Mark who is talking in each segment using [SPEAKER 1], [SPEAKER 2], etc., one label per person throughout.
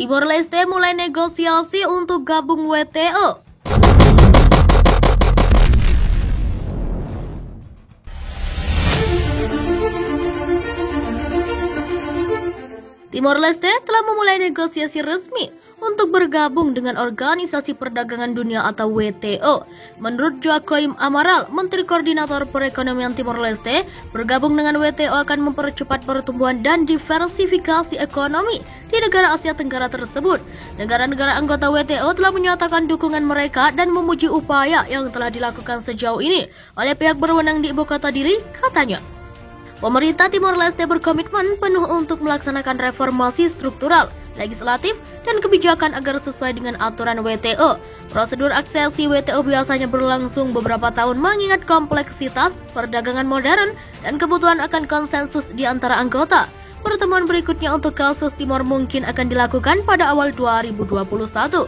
[SPEAKER 1] Timor Leste mulai negosiasi untuk gabung WTO. Timor Leste telah memulai negosiasi resmi untuk bergabung dengan Organisasi Perdagangan Dunia atau WTO. Menurut Joaquim Amaral, Menteri Koordinator Perekonomian Timor Leste, bergabung dengan WTO akan mempercepat pertumbuhan dan diversifikasi ekonomi di negara Asia Tenggara tersebut. Negara-negara anggota WTO telah menyatakan dukungan mereka dan memuji upaya yang telah dilakukan sejauh ini oleh pihak berwenang di ibu kota diri, katanya. Pemerintah Timor Leste berkomitmen penuh untuk melaksanakan reformasi struktural, legislatif, dan kebijakan agar sesuai dengan aturan WTO. Prosedur aksesi WTO biasanya berlangsung beberapa tahun mengingat kompleksitas perdagangan modern dan kebutuhan akan konsensus di antara anggota. Pertemuan berikutnya untuk kasus Timor mungkin akan dilakukan pada awal 2021.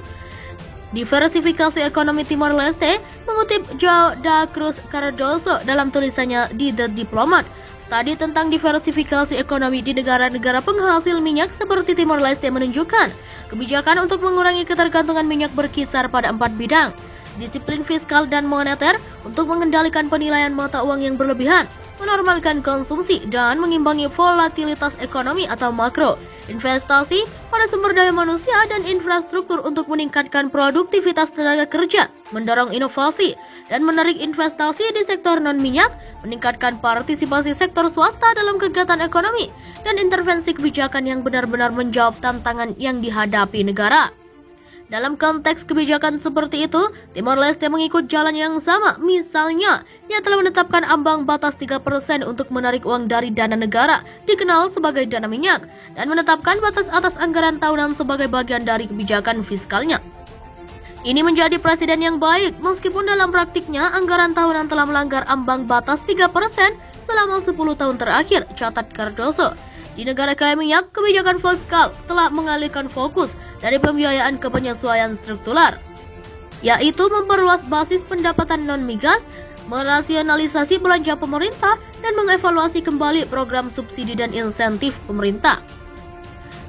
[SPEAKER 1] Diversifikasi ekonomi Timor Leste mengutip João da Cruz Cardoso dalam tulisannya di The Diplomat. Studi tentang diversifikasi ekonomi di negara-negara penghasil minyak seperti Timor Leste menunjukkan kebijakan untuk mengurangi ketergantungan minyak berkisar pada 4 bidang. Disiplin fiskal dan moneter untuk mengendalikan penilaian mata uang yang berlebihan, menormalkan konsumsi, dan mengimbangi volatilitas ekonomi atau makro. Investasi pada sumber daya manusia dan infrastruktur untuk meningkatkan produktivitas tenaga kerja, mendorong inovasi, dan menarik investasi di sektor non-minyak, meningkatkan partisipasi sektor swasta dalam kegiatan ekonomi, dan intervensi kebijakan yang benar-benar menjawab tantangan yang dihadapi negara. Dalam konteks kebijakan seperti itu, Timor Leste mengikut jalan yang sama. Misalnya, ia telah menetapkan ambang batas 3% untuk menarik uang dari dana negara, dikenal sebagai dana minyak, dan menetapkan batas atas anggaran tahunan sebagai bagian dari kebijakan fiskalnya. Ini menjadi presiden yang baik, meskipun dalam praktiknya anggaran tahunan telah melanggar ambang batas 3% selama 10 tahun terakhir, catat Cardoso. Di negara kaya minyak, kebijakan fiskal telah mengalihkan fokus dari pembiayaan ke penyesuaian struktural, yaitu memperluas basis pendapatan non-migas, merasionalisasi belanja pemerintah, dan mengevaluasi kembali program subsidi dan insentif pemerintah.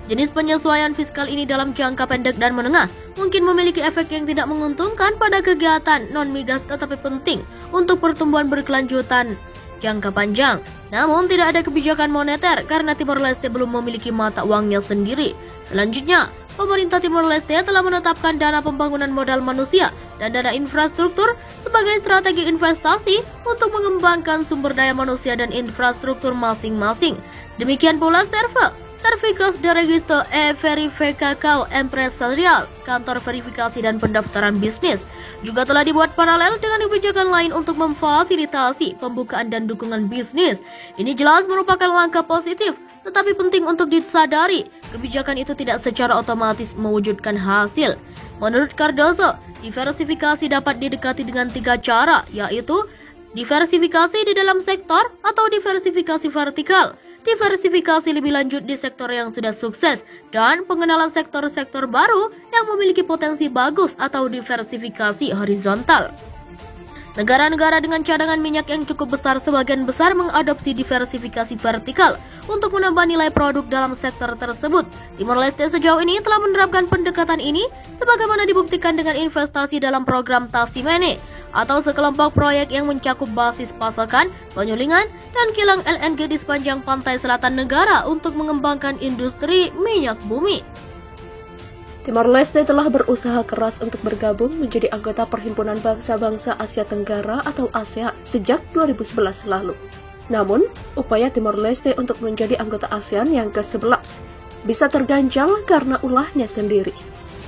[SPEAKER 1] Jenis penyesuaian fiskal ini dalam jangka pendek dan menengah mungkin memiliki efek yang tidak menguntungkan pada kegiatan non-migas, tetapi penting untuk pertumbuhan berkelanjutan jangka panjang. Namun tidak ada kebijakan moneter karena Timor Leste belum memiliki mata uangnya sendiri. Selanjutnya, pemerintah Timor Leste telah menetapkan dana pembangunan modal manusia dan dana infrastruktur sebagai strategi investasi untuk mengembangkan sumber daya manusia dan infrastruktur masing-masing. Demikian pula Servicios de Registro e Verificação Empresarial, kantor verifikasi dan pendaftaran bisnis, juga telah dibuat paralel dengan kebijakan lain untuk memfasilitasi pembukaan dan dukungan bisnis. Ini jelas merupakan langkah positif, tetapi penting untuk disadari, kebijakan itu tidak secara otomatis mewujudkan hasil. Menurut Cardoso, diversifikasi dapat didekati dengan 3 cara, yaitu diversifikasi di dalam sektor atau diversifikasi vertikal, diversifikasi lebih lanjut di sektor yang sudah sukses, dan pengenalan sektor-sektor baru yang memiliki potensi bagus atau diversifikasi horizontal. Negara-negara dengan cadangan minyak yang cukup besar sebagian besar mengadopsi diversifikasi vertikal untuk menambah nilai produk dalam sektor tersebut. Timor Leste sejauh ini telah menerapkan pendekatan ini sebagaimana dibuktikan dengan investasi dalam program Tasimene atau sekelompok proyek yang mencakup basis pasokan, penyulingan, dan kilang LNG di sepanjang pantai selatan negara untuk mengembangkan industri minyak bumi.
[SPEAKER 2] Timor Leste telah berusaha keras untuk bergabung menjadi anggota Perhimpunan Bangsa-Bangsa Asia Tenggara atau ASEAN sejak 2011 lalu. Namun, upaya Timor Leste untuk menjadi anggota ASEAN yang ke-11 bisa terganjal karena ulahnya sendiri.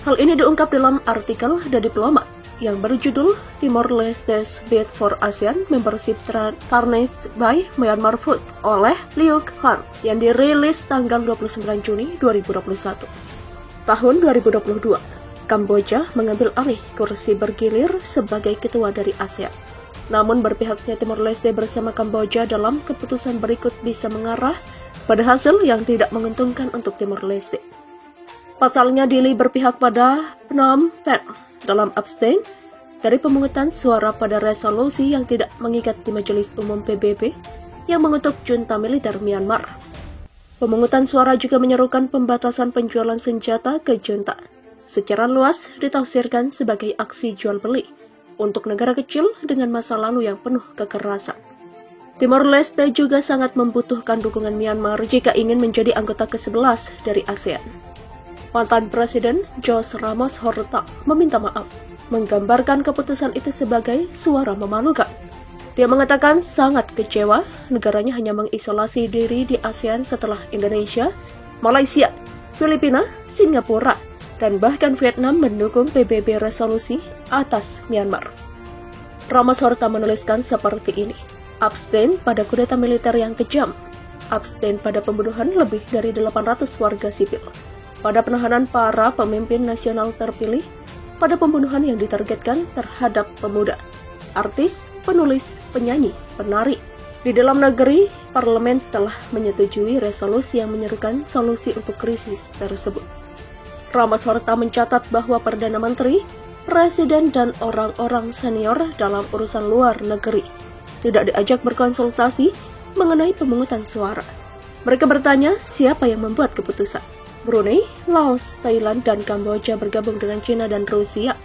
[SPEAKER 2] Hal ini diungkap dalam artikel The Diplomat yang berjudul Timor Leste's Bid for ASEAN Membership Tarnished by Myanmar Food oleh Liu Han yang dirilis tanggal 29 Juni 2021. Tahun 2022, Kamboja mengambil alih kursi bergilir sebagai ketua dari ASEAN. Namun berpihaknya Timor Leste bersama Kamboja dalam keputusan berikut bisa mengarah pada hasil yang tidak menguntungkan untuk Timor Leste. Pasalnya, Dili berpihak pada Phnom Penh dalam abstain dari pemungutan suara pada resolusi yang tidak mengikat di Majelis Umum PBB yang mengutuk junta militer Myanmar. Pemungutan suara juga menyerukan pembatasan penjualan senjata ke junta. Secara luas ditafsirkan sebagai aksi jual beli untuk negara kecil dengan masa lalu yang penuh kekerasan. Timor Leste juga sangat membutuhkan dukungan Myanmar jika ingin menjadi anggota ke-11 dari ASEAN. Mantan Presiden Jose Ramos Horta meminta maaf, menggambarkan keputusan itu sebagai suara memalukan. Dia mengatakan sangat kecewa negaranya hanya mengisolasi diri di ASEAN setelah Indonesia, Malaysia, Filipina, Singapura, dan bahkan Vietnam mendukung PBB resolusi atas Myanmar. Ramos Horta menuliskan seperti ini, abstain pada kudeta militer yang kejam, abstain pada pembunuhan lebih dari 800 warga sipil, pada penahanan para pemimpin nasional terpilih, pada pembunuhan yang ditargetkan terhadap pemuda, artis, penulis, penyanyi, penari. Di dalam negeri, parlemen telah menyetujui resolusi yang menyerukan solusi untuk krisis tersebut. Ramos Horta mencatat bahwa Perdana Menteri, Presiden, dan orang-orang senior dalam urusan luar negeri tidak diajak berkonsultasi mengenai pemungutan suara. Mereka bertanya siapa yang membuat keputusan. Brunei, Laos, Thailand, dan Kamboja bergabung dengan China dan Rusia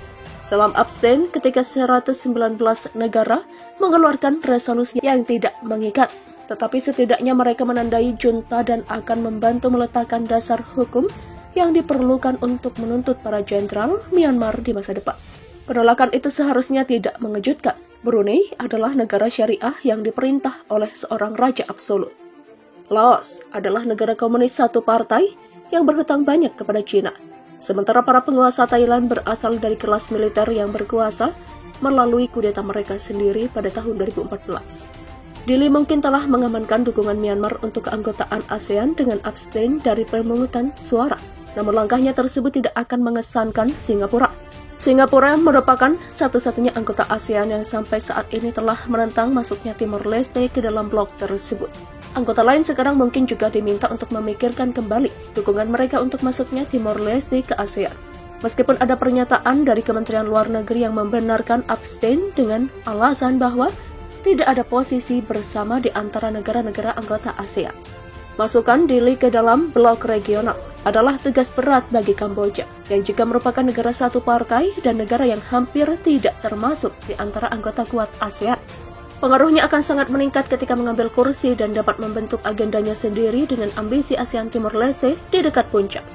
[SPEAKER 2] dalam abstain ketika 119 negara mengeluarkan resolusi yang tidak mengikat. Tetapi setidaknya mereka menandai junta dan akan membantu meletakkan dasar hukum yang diperlukan untuk menuntut para jenderal Myanmar di masa depan. Penolakan itu seharusnya tidak mengejutkan. Brunei adalah negara syariah yang diperintah oleh seorang raja absolut. Laos adalah negara komunis satu partai yang berhutang banyak kepada China. Sementara para penguasa Thailand berasal dari kelas militer yang berkuasa melalui kudeta mereka sendiri pada tahun 2014. Dili mungkin telah mengamankan dukungan Myanmar untuk keanggotaan ASEAN dengan abstain dari pemungutan suara. Namun langkahnya tersebut tidak akan mengesankan Singapura. Singapura merupakan satu-satunya anggota ASEAN yang sampai saat ini telah menentang masuknya Timor Leste ke dalam blok tersebut. Anggota lain sekarang mungkin juga diminta untuk memikirkan kembali dukungan mereka untuk masuknya Timor Leste ke ASEAN. Meskipun ada pernyataan dari Kementerian Luar Negeri yang membenarkan abstain dengan alasan bahwa tidak ada posisi bersama di antara negara-negara anggota ASEAN. Masukkan Dili ke dalam blok regional adalah tugas berat bagi Kamboja, yang juga merupakan negara satu partai dan negara yang hampir tidak termasuk di antara anggota kuat ASEAN. Pengaruhnya akan sangat meningkat ketika mengambil kursi dan dapat membentuk agendanya sendiri dengan ambisi ASEAN Timor Leste di dekat puncak.